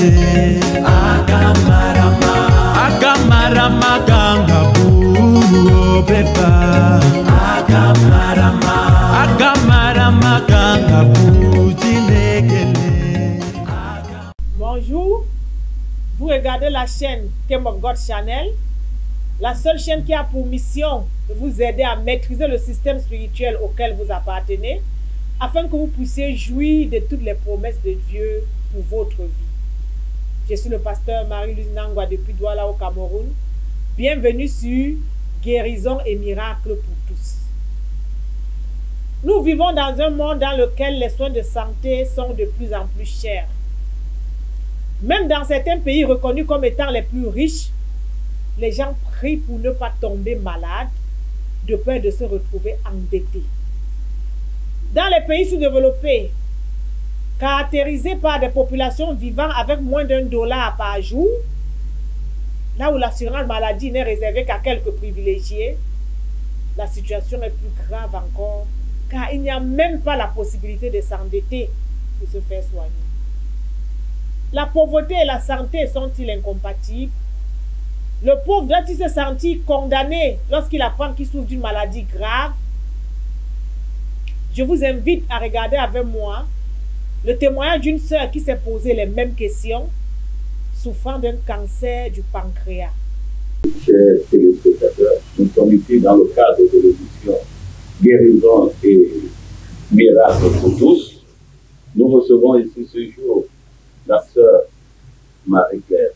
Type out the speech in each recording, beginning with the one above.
ndekele Agamarama gangabu Beba Agamarama gangabu ndekele. Bonjour, vous regardez la chaîne Came of God Channel, la seule chaîne qui a pour mission de vous aider à maîtriser le système spirituel auquel vous appartenez, afin que vous puissiez jouir de toutes les promesses de Dieu pour votre vie. Je suis le pasteur Marie-Louise Nangwa depuis Douala au Cameroun. Bienvenue sur Guérison et Miracles pour tous. Nous vivons dans un monde dans lequel les soins de santé sont de plus en plus chers. Même dans certains pays reconnus comme étant les plus riches, les gens prient pour ne pas tomber malades, de peur de se retrouver endettés. Dans les pays sous-développés, caractérisés par des populations vivant avec moins d'$1 par jour, là où l'assurance maladie n'est réservée qu'à quelques privilégiés, la situation est plus grave encore, car il n'y a même pas la possibilité de s'endetter pour se faire soigner. La pauvreté et la santé sont-ils incompatibles? Le pauvre doit-il se sentir condamné lorsqu'il apprend qu'il souffre d'une maladie grave? Je vous invite à regarder avec moi le témoignage d'une sœur qui s'est posé les mêmes questions, souffrant d'un cancer du pancréas. Chers téléspectateurs, nous sommes ici dans le cadre de l'émission Guérison et Miracles pour tous. Nous recevons ici ce jour la sœur Marie-Claire.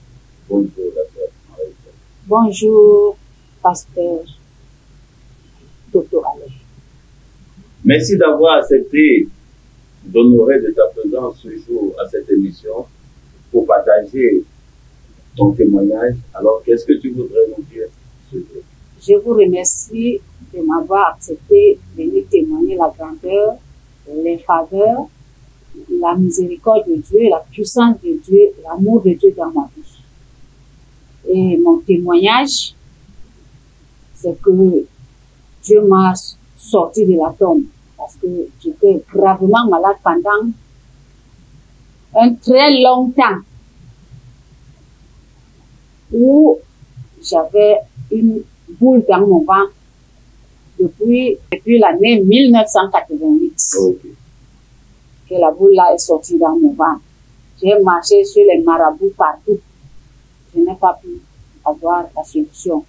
Bonjour la sœur Marie-Claire. Bonjour, pasteur Dr. Alain. Merci d'avoir accepté d'honorer de ta présence ce jour à cette émission pour partager ton témoignage. Alors, qu'est-ce que tu voudrais nous dire ce jour? Je vous remercie de m'avoir accepté de venir témoigner la grandeur, les faveurs, la miséricorde de Dieu, la puissance de Dieu, l'amour de Dieu dans ma vie. Et mon témoignage, c'est que Dieu m'a sorti de la tombe parce que j'étais gravement malade pendant un très long temps où j'avais une boule dans mon ventre depuis l'année 1988. Okay. Que la boule là est sortie dans mon ventre. J'ai marché sur les marabouts partout. Je n'ai pas pu avoir la solution.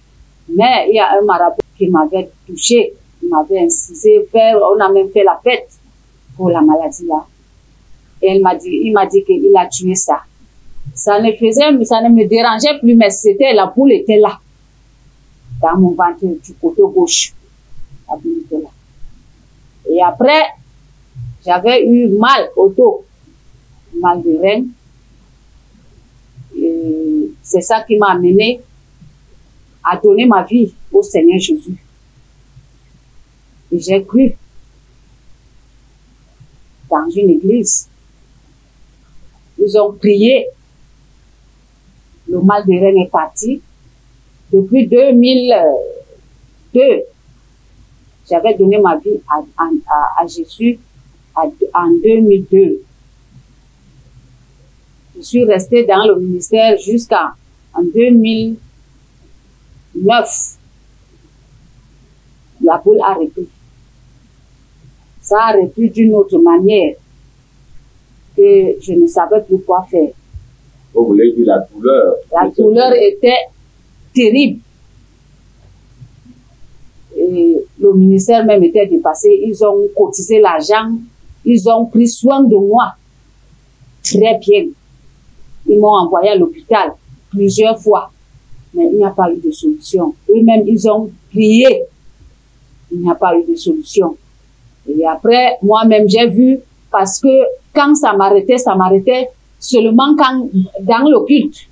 Mais il y a un marabout qui m'avait touché, il m'avait incisé, on a même fait la fête pour la maladie là. Et il m'a dit qu'il a tué ça. Ça ne me dérangeait plus, mais la boule était là. Dans mon ventre du côté gauche. La boule était là. Et après, j'avais eu mal au dos, mal de rein. C'est ça qui m'a amené à donner ma vie au Seigneur Jésus. Et j'ai cru dans une église. Ils ont prié. Le mal de rein est parti. Depuis 2002, j'avais donné ma vie à Jésus en 2002. Je suis restée dans le ministère jusqu'en 2009. La boule a repris. Ça a repris d'une autre manière que je ne savais plus quoi faire. Vous voulez dire la douleur? La douleur était terrible. Et le ministère même était dépassé. Ils ont cotisé l'argent. Ils ont pris soin de moi. Très bien. Ils m'ont envoyé à l'hôpital plusieurs fois. Mais il n'y a pas eu de solution. Eux-mêmes, ils ont prié. Il n'y a pas eu de solution. Et après, moi-même, j'ai vu, parce que quand ça m'arrêtait seulement quand, dans le culte.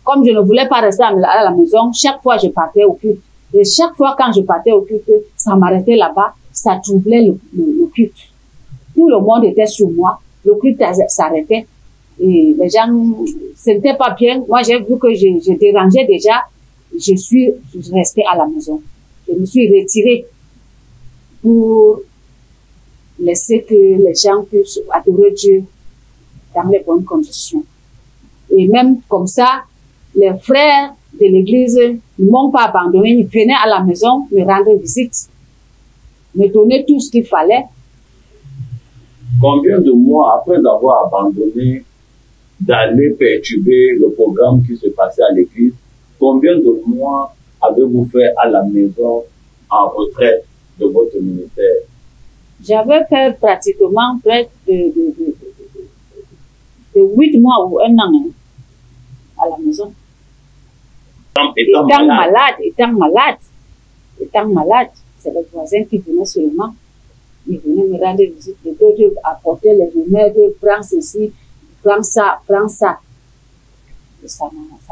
Comme je ne voulais pas rester à la maison, chaque fois je partais au culte. Et chaque fois quand je partais au culte, ça m'arrêtait là-bas, ça troublait le culte. Tout le monde était sur moi, le culte s'arrêtait. Et les gens, ce n'était pas bien. Moi, j'ai vu que je dérangeais déjà. Je suis restée à la maison. Je me suis retirée pour laisser que les gens puissent adorer Dieu dans les bonnes conditions. Et même comme ça, les frères de l'église ne m'ont pas abandonné. Ils venaient à la maison me rendre visite, me donner tout ce qu'il fallait. Combien de mois après avoir abandonné d'aller perturber le programme qui se passait à l'église, combien de mois avez-vous fait à la maison en retraite de votre ministère? J'avais fait pratiquement près de 8 mois ou 1 an hein, à la maison. Étant malade, c'est les voisins qui venaient seulement. Ils venaient me rendre visite, d'autres apportaient les remèdes, prends ceci, prends ça. Et ça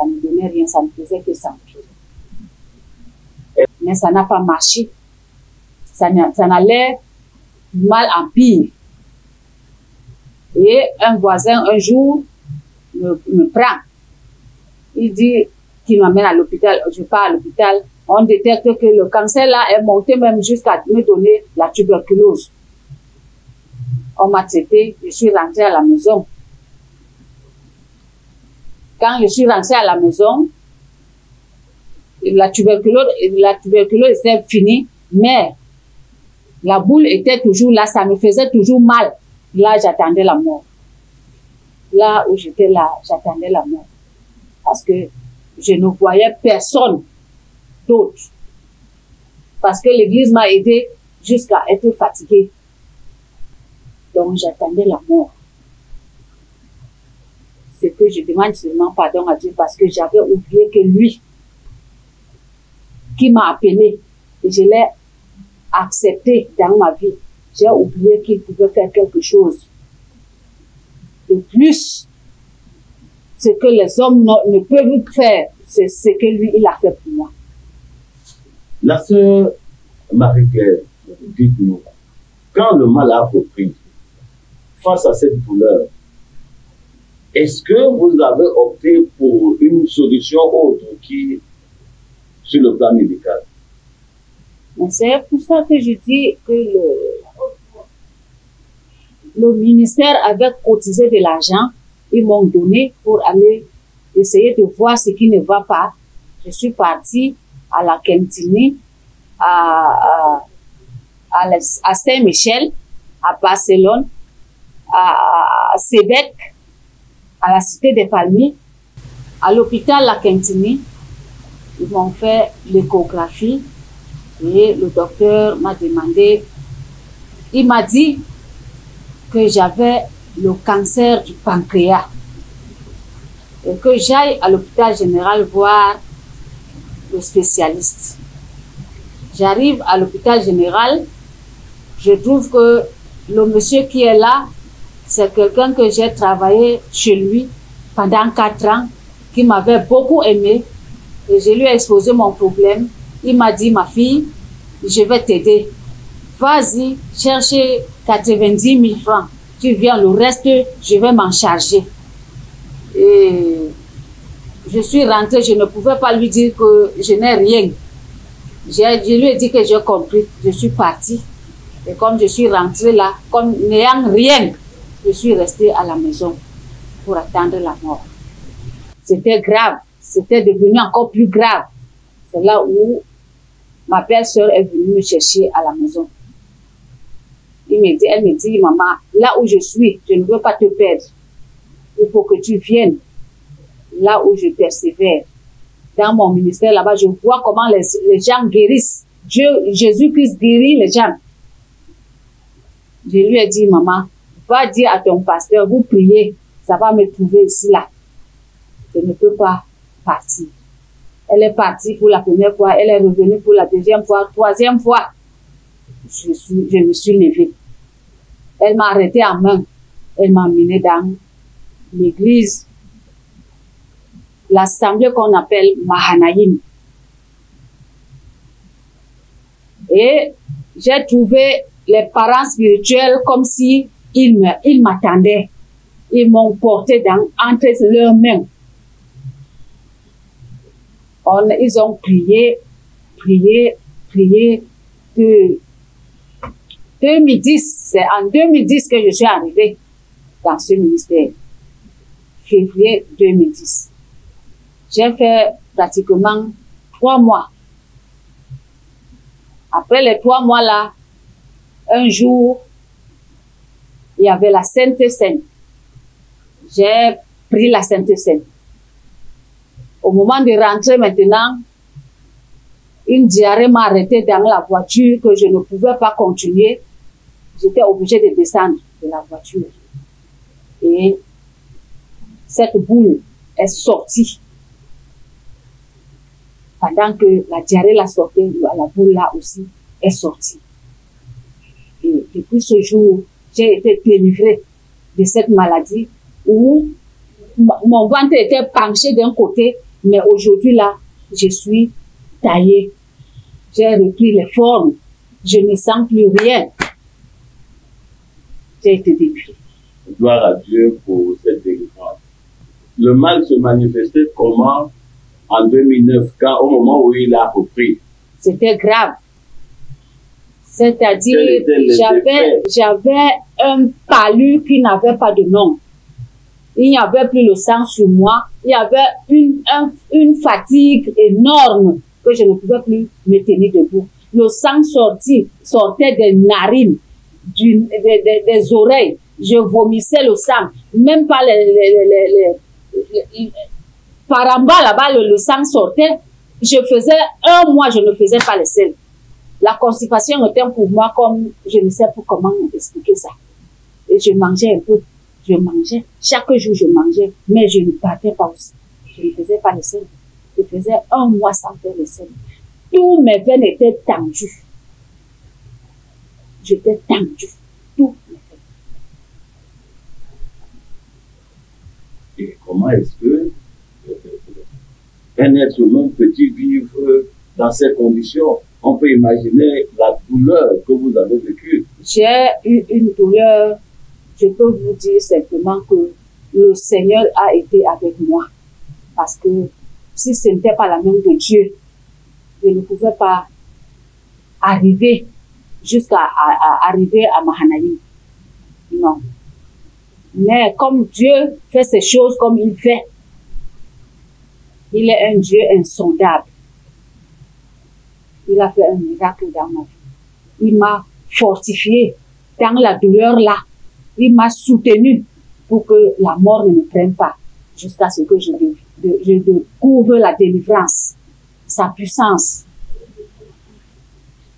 ne donnait rien, ça ne faisait que ça. Mais ça n'a pas marché. Ça n'allait mal en pire. Et un voisin, un jour, me prend. Il dit qu'il m'amène à l'hôpital. Je pars à l'hôpital. On détecte que le cancer là est monté même jusqu'à me donner la tuberculose. On m'a traité, je suis rentrée à la maison. Quand je suis rentrée à la maison, la tuberculose était finie, mais la boule était toujours là, ça me faisait toujours mal. Là, j'attendais la mort. Là où j'étais là, j'attendais la mort. Parce que je ne voyais personne d'autre. Parce que l'église m'a aidé jusqu'à être fatiguée. Donc, j'attendais la mort. C'est que je demande seulement pardon à Dieu parce que j'avais oublié que lui, qui m'a appelé, et je l'ai accepté dans ma vie, j'ai oublié qu'il pouvait faire quelque chose de plus. Ce que les hommes ne peuvent faire, c'est ce que lui, il a fait pour moi. La sœur Marie-Claire, dites-nous, quand le mal a repris, face à cette douleur, est-ce que vous avez opté pour une solution autre qui, sur le plan médical? C'est pour ça que je dis que le ministère avait cotisé de l'argent, ils m'ont donné pour aller essayer de voir ce qui ne va pas. Je suis partie à la Quintini, à Saint-Michel, à Barcelone, à Sébec, à la Cité des Palmiers, à l'hôpital La Quintini. Ils m'ont fait l'échographie et le docteur m'a demandé, il m'a dit que j'avais le cancer du pancréas et que j'aille à l'hôpital général voir le spécialiste. J'arrive à l'hôpital général, je trouve que le monsieur qui est là, c'est quelqu'un que j'ai travaillé chez lui pendant 4 ans, qui m'avait beaucoup aimé, et je lui ai exposé mon problème. Il m'a dit, ma fille, je vais t'aider. Vas-y, chercher 90 000 francs. Tu viens, le reste, je vais m'en charger. Et je suis rentrée, je ne pouvais pas lui dire que je n'ai rien. Je lui ai dit que j'ai compris. Je suis partie. Et comme je suis rentrée là, comme n'ayant rien, je suis restée à la maison pour attendre la mort. C'était grave. C'était devenu encore plus grave. C'est là où ma belle-sœur est venue me chercher à la maison. Elle me dit, maman, là où je suis, je ne veux pas te perdre. Il faut que tu viennes là où je persévère. Dans mon ministère là-bas, je vois comment les gens guérissent. Jésus-Christ guérit les gens. Je lui ai dit, maman, va dire à ton pasteur, vous priez, ça va me trouver ici là. Je ne peux pas partir. Elle est partie pour la première fois, elle est revenue pour la deuxième fois, troisième fois. Je me suis levée. Elle m'a arrêté en main. Elle m'a emmené dans l'église, l'assemblée qu'on appelle Mahanaïm. Et j'ai trouvé les parents spirituels comme si ils m'attendaient. Ils m'ont porté entre leurs mains. Ils ont prié. De 2010, c'est en 2010 que je suis arrivée dans ce ministère. février 2010. J'ai fait pratiquement 3 mois. Après les 3 mois là, un jour, il y avait la Sainte Seine. J'ai pris la Sainte Seine. Au moment de rentrer maintenant, une diarrhée m'a arrêté dans la voiture que je ne pouvais pas continuer. J'étais obligée de descendre de la voiture. Et cette boule est sortie. Pendant que la diarrhée la sortait, la boule là aussi est sortie. Et depuis ce jour, j'ai été délivrée de cette maladie où mon ventre était penché d'un côté, mais aujourd'hui là, je suis taillée. J'ai repris les formes. Je ne sens plus rien. J'ai été délivrée. Gloire à Dieu pour cette délivrance. Le mal se manifestait comment en 2009, au moment où il a repris? C'était grave. C'est-à-dire, j'avais un palu qui n'avait pas de nom. Il n'y avait plus le sang sur moi. Il y avait une fatigue énorme que je ne pouvais plus me tenir debout. Le sang sortait des narines, des oreilles. Je vomissais le sang. Même pas par en bas là-bas, le sang sortait. Je faisais 1 mois, je ne faisais pas les selles. La constipation était pour moi comme, je ne sais pas comment expliquer ça. Et je mangeais un peu. Je mangeais. Chaque jour, je mangeais. Mais je ne partais pas aussi. Je ne faisais pas les selles. Je faisais 1 mois sans faire les selles. Tous mes veines étaient tendues. J'étais tendue. Tous mes veines. Et comment est-ce que un être humain peut-il vivre dans ces conditions? On peut imaginer la douleur que vous avez vécue. J'ai eu une douleur. Je peux vous dire simplement que le Seigneur a été avec moi. Parce que si ce n'était pas la main de Dieu, je ne pouvais pas arriver jusqu'à arriver à Mahanaïm. Non. Mais comme Dieu fait ces choses comme il fait, il est un Dieu insondable. Il a fait un miracle dans ma vie. Il m'a fortifié dans la douleur là. Il m'a soutenu pour que la mort ne me prenne pas jusqu'à ce que je découvre la délivrance, sa puissance.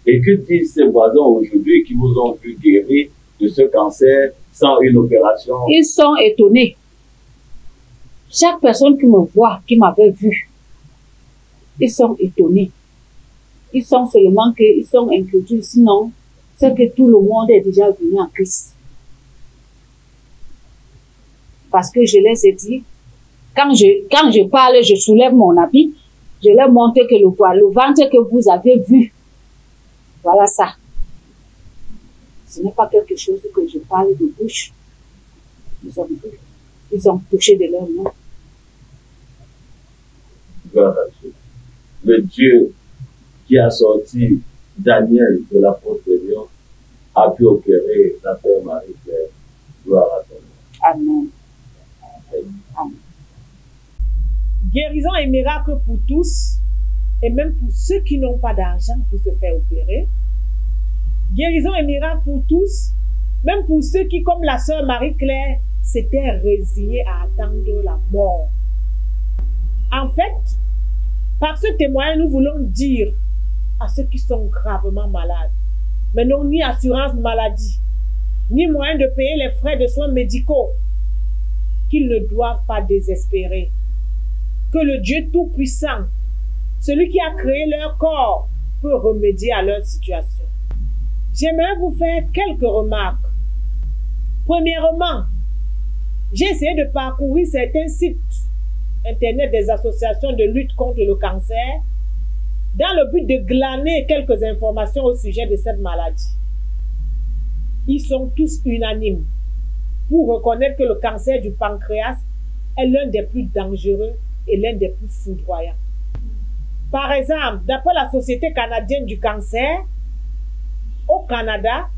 Et que disent ces voisins aujourd'hui qui vous ont vu guérir de ce cancer sans une opération? Ils sont étonnés. Chaque personne qui me voit, qui m'avait vu, ils sont étonnés. Ils sont seulement qu'ils sont incrédules. Sinon, c'est que tout le monde est déjà venu en Christ. Parce que je les ai dit, quand je parle, je soulève mon habit, je leur montre que le ventre que vous avez vu, voilà ça. Ce n'est pas quelque chose que je parle de bouche. Ils ont vu. Ils ont touché de leur main. Gloire à Dieu. Le Dieu qui a sorti Daniel de la fosse de lion a pu opérer la Sœur Marie-Claire. Gloire à Dieu. Amen. Amen. Guérison et miracle pour tous, et même pour ceux qui n'ont pas d'argent pour se faire opérer. Guérison et miracle pour tous, même pour ceux qui, comme la sœur Marie-Claire, s'étaient résignés à attendre la mort. En fait, par ce témoignage, nous voulons dire à ceux qui sont gravement malades, mais n'ont ni assurance maladie, ni moyen de payer les frais de soins médicaux, qu'ils ne doivent pas désespérer. Que le Dieu Tout-Puissant, celui qui a créé leur corps, peut remédier à leur situation. J'aimerais vous faire quelques remarques. Premièrement, j'ai essayé de parcourir certains sites internet des associations de lutte contre le cancer dans le but de glaner quelques informations au sujet de cette maladie. Ils sont tous unanimes pour reconnaître que le cancer du pancréas est l'un des plus dangereux et l'un des plus foudroyants. Par exemple, d'après la Société canadienne du cancer, au Canada,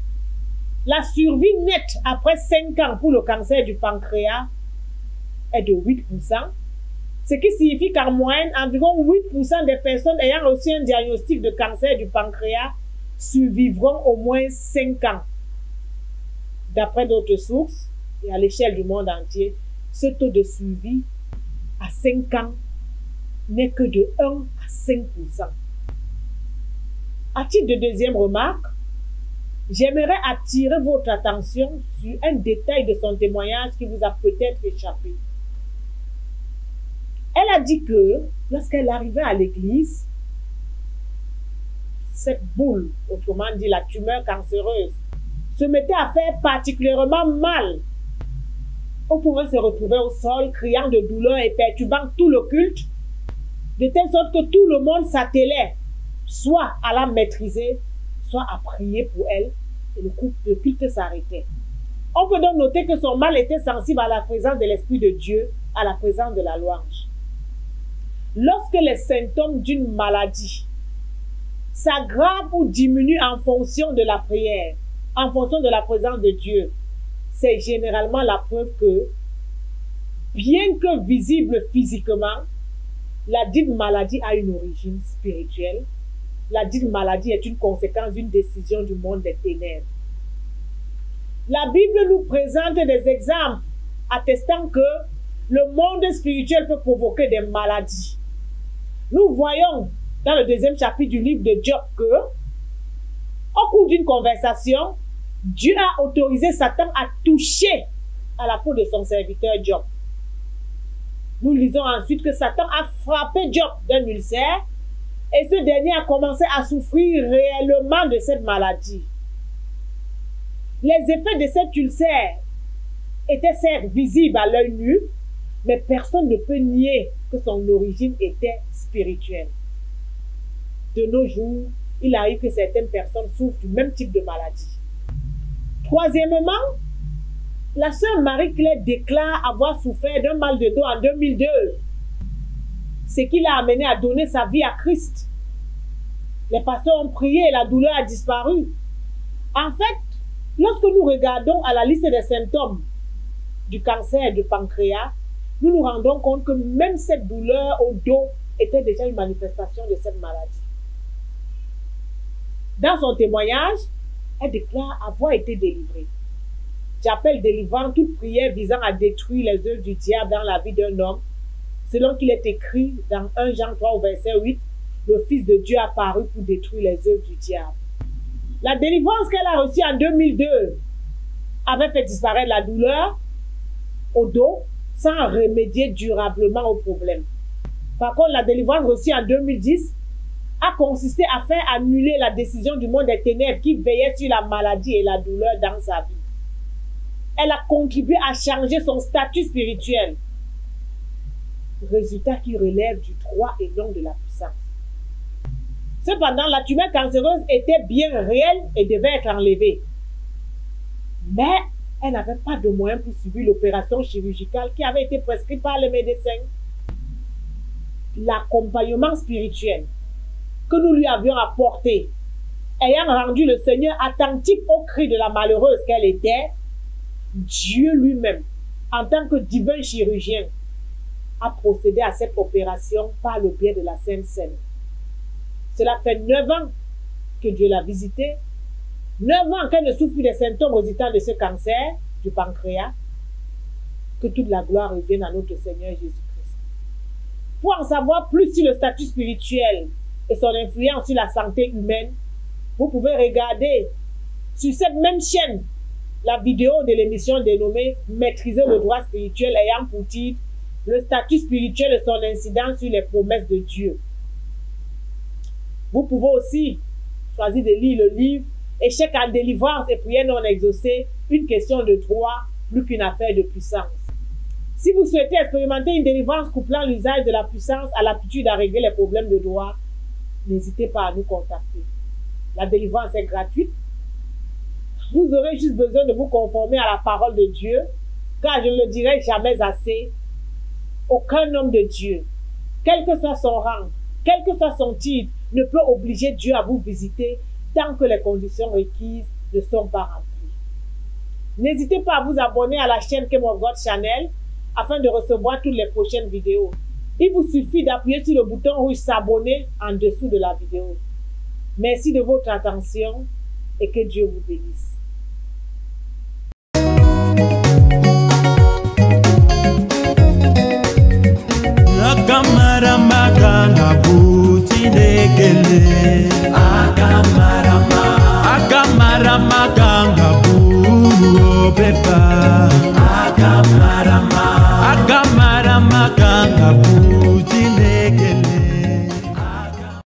la survie nette après 5 ans pour le cancer du pancréas est de 8%, ce qui signifie qu'en moyenne, environ 8% des personnes ayant reçu un diagnostic de cancer du pancréas survivront au moins 5 ans. D'après d'autres sources, et à l'échelle du monde entier, ce taux de survie à 5 ans n'est que de 1 à 5%. À titre de deuxième remarque, j'aimerais attirer votre attention sur un détail de son témoignage qui vous a peut-être échappé. Elle a dit que lorsqu'elle arrivait à l'église, cette boule, autrement dit la tumeur cancéreuse, se mettait à faire particulièrement mal. On pouvait se retrouver au sol, criant de douleur et perturbant tout le culte, de telle sorte que tout le monde s'attelait, soit à la maîtriser, soit à prier pour elle, et le culte s'arrêtait. On peut donc noter que son mal était sensible à la présence de l'Esprit de Dieu, à la présence de la louange. Lorsque les symptômes d'une maladie s'aggravent ou diminuent en fonction de la prière, en fonction de la présence de Dieu, c'est généralement la preuve que, bien que visible physiquement, la dite maladie a une origine spirituelle. La dite maladie est une conséquence d'une décision du monde des ténèbres. La Bible nous présente des exemples attestant que le monde spirituel peut provoquer des maladies. Nous voyons dans le 2e chapitre du livre de Job que, au cours d'une conversation, Dieu a autorisé Satan à toucher à la peau de son serviteur Job. Nous lisons ensuite que Satan a frappé Job d'un ulcère et ce dernier a commencé à souffrir réellement de cette maladie. Les effets de cet ulcère étaient certes visibles à l'œil nu, mais personne ne peut nier que son origine était spirituelle. De nos jours, il arrive que certaines personnes souffrent du même type de maladie. Troisièmement, la sœur Marie-Claire déclare avoir souffert d'un mal de dos en 2002, ce qui l'a amené à donner sa vie à Christ. Les pasteurs ont prié et la douleur a disparu. En fait, lorsque nous regardons à la liste des symptômes du cancer du pancréas, nous nous rendons compte que même cette douleur au dos était déjà une manifestation de cette maladie. Dans son témoignage, elle déclare avoir été délivrée. J'appelle délivrant toute prière visant à détruire les œuvres du diable dans la vie d'un homme, selon qu'il est écrit dans 1 Jean 3 au verset 8, le Fils de Dieu apparu pour détruire les œuvres du diable. La délivrance qu'elle a reçue en 2002 avait fait disparaître la douleur au dos sans remédier durablement au problème. Par contre, la délivrance reçue en 2010 a consisté à faire annuler la décision du monde des ténèbres qui veillait sur la maladie et la douleur dans sa vie. Elle a contribué à changer son statut spirituel. Résultat qui relève du droit et non de la puissance. Cependant, la tumeur cancéreuse était bien réelle et devait être enlevée. Mais elle n'avait pas de moyens pour subir l'opération chirurgicale qui avait été prescrite par le médecin. L'accompagnement spirituel que nous lui avions apporté, ayant rendu le Seigneur attentif au cri de la malheureuse qu'elle était, Dieu lui-même, en tant que divin chirurgien, a procédé à cette opération par le biais de la Sainte Seine. Cela fait 9 ans que Dieu l'a visitée, 9 ans qu'elle ne souffre plus des symptômes résultant de ce cancer du pancréas. Que toute la gloire revienne à notre Seigneur Jésus-Christ. Pour en savoir plus sur le statut spirituel et son influence sur la santé humaine, vous pouvez regarder sur cette même chaîne la vidéo de l'émission dénommée « Maîtriser le droit spirituel » ayant pour titre « Le statut spirituel et son incidence sur les promesses de Dieu ». Vous pouvez aussi choisir de lire le livre « Échec en délivrance et prière non exaucée, une question de droit plus qu'une affaire de puissance ». Si vous souhaitez expérimenter une délivrance couplant l'usage de la puissance à l'aptitude à régler les problèmes de droit, n'hésitez pas à nous contacter. La délivrance est gratuite. Vous aurez juste besoin de vous conformer à la parole de Dieu, car je ne le dirai jamais assez. Aucun homme de Dieu, quel que soit son rang, quel que soit son titre, ne peut obliger Dieu à vous visiter tant que les conditions requises ne sont pas remplies. N'hésitez pas à vous abonner à la chaîne Kem of God Channel, afin de recevoir toutes les prochaines vidéos. Il vous suffit d'appuyer sur le bouton rouge s'abonner en dessous de la vidéo. Merci de votre attention et que Dieu vous bénisse. Akamara maganga buti negele. Akamara maganga bu pepa. Akamara maganga buti